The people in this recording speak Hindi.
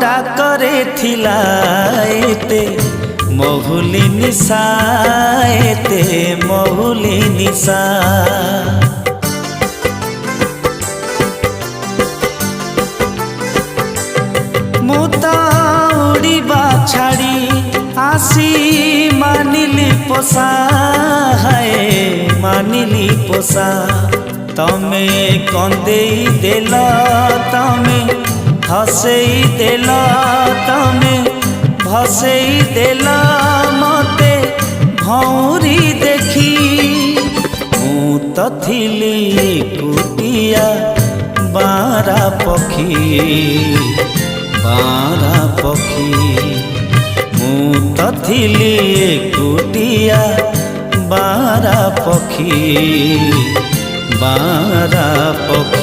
डाकरे थिला एते महुली निशा एते महुली निशा मुता उड़ीबा छाड़ी आसी मानिली पोसा है मानिली पोसा तमे कंदेई देल तमे हसेई देल तमे भसेई देल मते भौरी देखी मु तो थिली कुटिया बारा पखी बारा पखी मु तो थिली कुटिया बारा पखी बारा पखी।